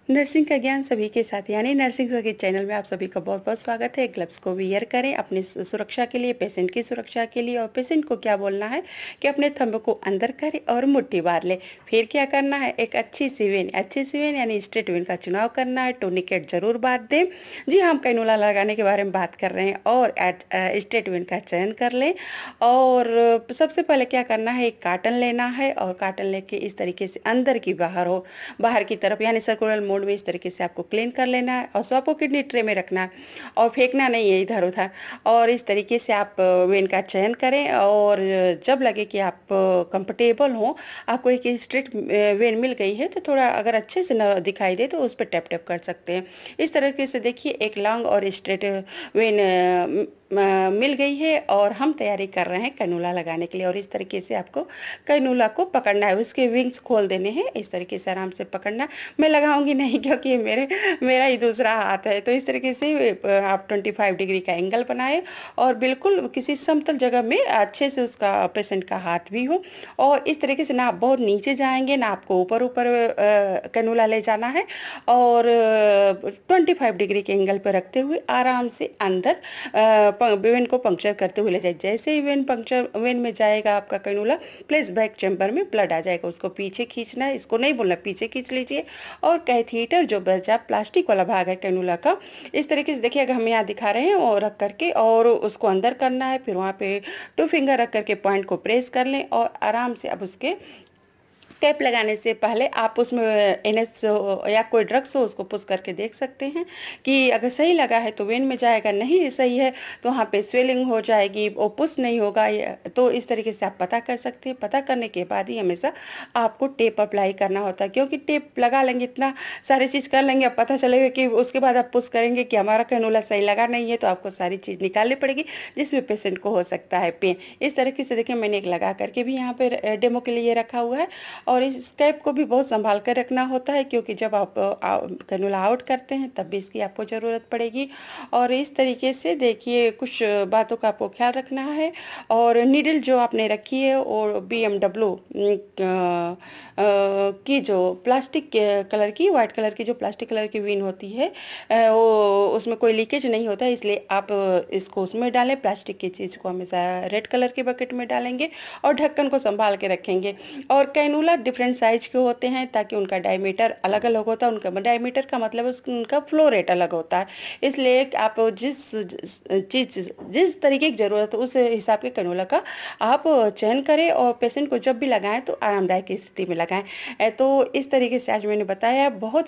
Nursing का ज्ञान सभी के साथ यानी नर्सिंग के चैनल में आप सभी का बहुत-बहुत स्वागत है। ग्लव्स को वियर करें अपनी सुरक्षा के लिए, पेशेंट की सुरक्षा के लिए और पेशेंट को क्या बोलना है कि अपने थंब को अंदर करें और मुट्ठी बाँध लें। फिर क्या करना है, एक अच्छी सी वेन यानी स्ट्रेट वेन का चुनाव करना है, टूर्निकेट ज़रूर बाँध दें। जी हाँ, हम कैनुला लगाने के बारे में बात कर रहे हैं और स्ट्रेट वेन का चयन कर लें। और सबसे पहले क्या करना है, एक कॉटन लेना है और कॉटन लेके इस तरीके से अंदर की बाहर की तरफ यानी सर्कुलर मोड में इस तरीके से आपको क्लीन कर लेना है और स्वापो किडनी ट्रे में रखना है और फेंकना नहीं है इधर उधर। और इस तरीके से आप वेन का चयन करें और जब लगे कि आप कंफर्टेबल हो, आपको एक स्ट्रेट वेन मिल गई है तो थोड़ा अगर अच्छे से न दिखाई दे तो उस पर टैप टैप कर सकते हैं। इस तरीके से देखिए एक लॉन्ग और स्ट्रेट वेन मिल गई है और हम तैयारी कर रहे हैं कैनुला लगाने के लिए। और इस तरीके से आपको कैनुला को पकड़ना है, उसके विंग्स खोल देने हैं, इस तरीके से आराम से पकड़ना। मैं लगाऊंगी नहीं क्योंकि मेरा ही दूसरा हाथ है। तो इस तरीके से आप 25 डिग्री का एंगल बनाएं और बिल्कुल किसी समतल जगह में अच्छे से उसका पेशेंट का हाथ भी हो। और इस तरीके से ना आप बहुत नीचे जाएंगे ना आपको ऊपर ऊपर कैनुला ले जाना है। और 25 डिग्री के एंगल पर रखते हुए आराम से अंदर वेन को पंक्चर करते हुए ले जाए। जैसे ही वेन में जाएगा आपका कैनुला, प्लेस बैक चैम्बर में ब्लड आ जाएगा, उसको पीछे खींचना है, इसको नहीं बोलना, पीछे खींच लीजिए। और कैथीटर जो बचा प्लास्टिक वाला भाग है कैनुला का, इस तरीके से देखिएगा हम यहाँ दिखा रहे हैं और रख करके और उसको अंदर करना है। फिर वहाँ पे 2 फिंगर रख करके पॉइंट को प्रेस कर लें और आराम से अब उसके टेप लगाने से पहले आप उसमें एनएस या कोई ड्रग्स हो उसको पुश करके देख सकते हैं कि अगर सही लगा है तो वेन में जाएगा, नहीं सही है तो वहाँ पे स्वेलिंग हो जाएगी, वो पुश नहीं होगा। तो इस तरीके से आप पता कर सकते हैं। पता करने के बाद ही हमेशा आपको टेप अप्लाई करना होता है, क्योंकि टेप लगा लेंगे, इतना सारी चीज़ कर लेंगे, अब पता चलेगा कि उसके बाद आप पुश करेंगे कि हमारा कैनुला सही लगा नहीं है, तो आपको सारी चीज़ निकालनी पड़ेगी जिसमें पेशेंट को हो सकता है पेन। इस तरीके से देखिए मैंने एक लगा करके भी यहाँ पे डेमो के लिए रखा हुआ है। और इस स्टेप को भी बहुत संभाल कर रखना होता है, क्योंकि जब आप कैनुला आउट करते हैं तब भी इसकी आपको ज़रूरत पड़ेगी। और इस तरीके से देखिए कुछ बातों का आपको ख्याल रखना है। और नीडल जो आपने रखी है और BMW की जो प्लास्टिक कलर की, वाइट कलर की जो प्लास्टिक कलर की विन होती है, वो उसमें कोई लीकेज नहीं होता है, इसलिए आप इसको उसमें डालें। प्लास्टिक की चीज़ को हमेशा रेड कलर के बकेट में डालेंगे और ढक्कन को संभाल के रखेंगे। और कैनुला डिफरेंट साइज के होते हैं ताकि उनका डायमीटर अलग अलग होता है। उनका डायमीटर का मतलब उनका फ्लो रेट अलग होता है, इसलिए आप जिस तरीके की ज़रूरत है उस हिसाब के कैनुला का आप चयन करें और पेशेंट को जब भी लगाएं तो आरामदायक स्थिति में लगाएं। तो इस तरीके से आज मैंने बताया बहुत